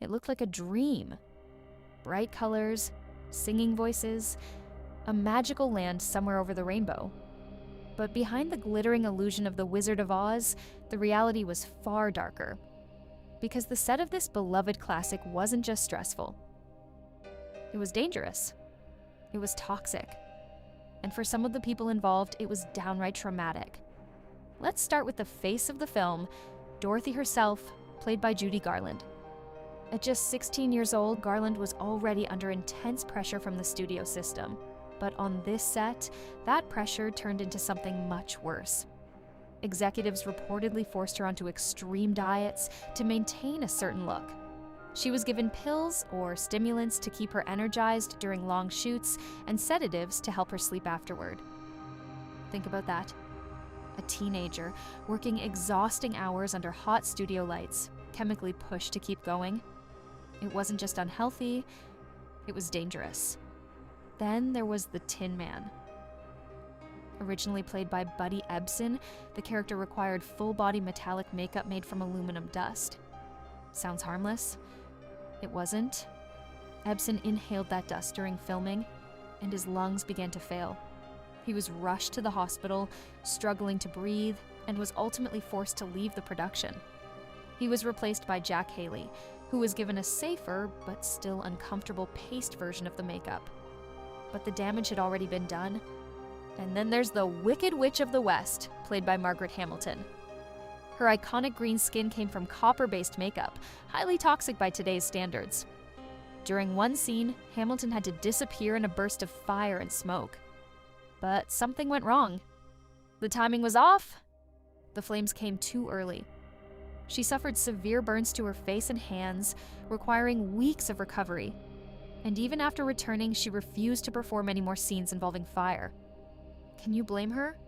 It looked like a dream. Bright colors, singing voices, a magical land somewhere over the rainbow. But behind the glittering illusion of the Wizard of Oz, the reality was far darker. Because the set of this beloved classic wasn't just stressful. It was dangerous. It was toxic. And for some of the people involved, it was downright traumatic. Let's start with the face of the film, Dorothy herself, played by Judy Garland. At just 16 years old, Garland was already under intense pressure from the studio system. But on this set, that pressure turned into something much worse. Executives reportedly forced her onto extreme diets to maintain a certain look. She was given pills or stimulants to keep her energized during long shoots and sedatives to help her sleep afterward. Think about that. A teenager working exhausting hours under hot studio lights, chemically pushed to keep going. It wasn't just unhealthy, it was dangerous. Then there was the Tin Man. Originally played by Buddy Ebsen, the character required full-body metallic makeup made from aluminum dust. Sounds harmless? It wasn't. Ebsen inhaled that dust during filming, and his lungs began to fail. He was rushed to the hospital, struggling to breathe, and was ultimately forced to leave the production. He was replaced by Jack Haley, who was given a safer, but still uncomfortable paste version of the makeup. But the damage had already been done. And then there's the Wicked Witch of the West, played by Margaret Hamilton. Her iconic green skin came from copper-based makeup, highly toxic by today's standards. During one scene, Hamilton had to disappear in a burst of fire and smoke. But something went wrong. The timing was off. The flames came too early. She suffered severe burns to her face and hands, requiring weeks of recovery. And even after returning, she refused to perform any more scenes involving fire. Can you blame her?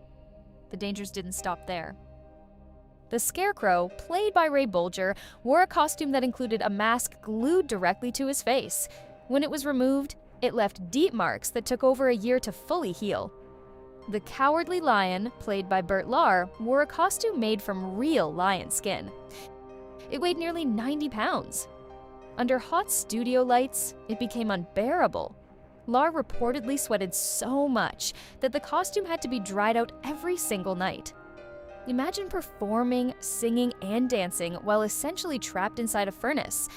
The dangers didn't stop there. The Scarecrow, played by Bolger, wore a costume that included a mask glued directly to his face. When it was removed, it left deep marks that took over a year to fully heal. The Cowardly Lion, played by Bert Lahr, wore a costume made from real lion skin. It weighed nearly 90 pounds. Under hot studio lights, it became unbearable. Lahr reportedly sweated so much that the costume had to be dried out every single night. Imagine performing, singing, and dancing while essentially trapped inside a furnace.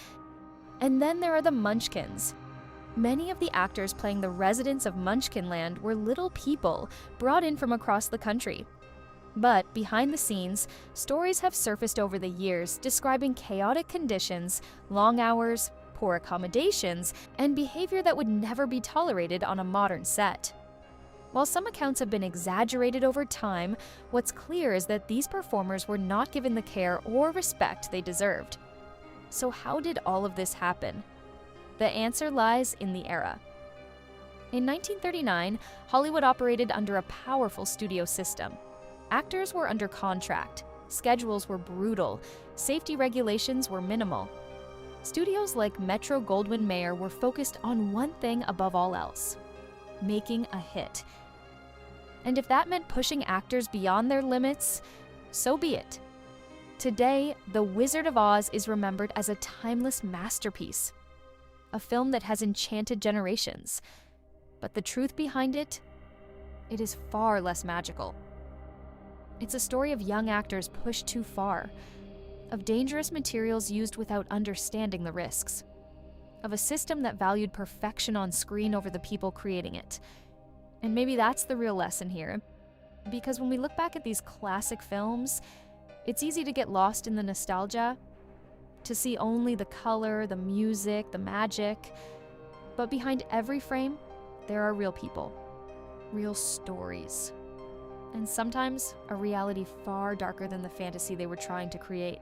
And then there are the Munchkins. Many of the actors playing the residents of Munchkin Land were little people brought in from across the country. But behind the scenes, stories have surfaced over the years describing chaotic conditions, long hours, poor accommodations, and behavior that would never be tolerated on a modern set. While some accounts have been exaggerated over time, what's clear is that these performers were not given the care or respect they deserved. So how did all of this happen? The answer lies in the era. In 1939, Hollywood operated under a powerful studio system. Actors were under contract, schedules were brutal, safety regulations were minimal. Studios like Metro-Goldwyn-Mayer were focused on one thing above all else: making a hit. And if that meant pushing actors beyond their limits, so be it. Today, The Wizard of Oz is remembered as a timeless masterpiece, a film that has enchanted generations. But the truth behind it is far less magical. It's a story of young actors pushed too far, of dangerous materials used without understanding the risks, of a system that valued perfection on screen over the people creating it. And maybe that's the real lesson here, because when we look back at these classic films, it's easy to get lost in the nostalgia, to see only the color, the music, the magic. But behind every frame, there are real people, real stories, and sometimes a reality far darker than the fantasy they were trying to create.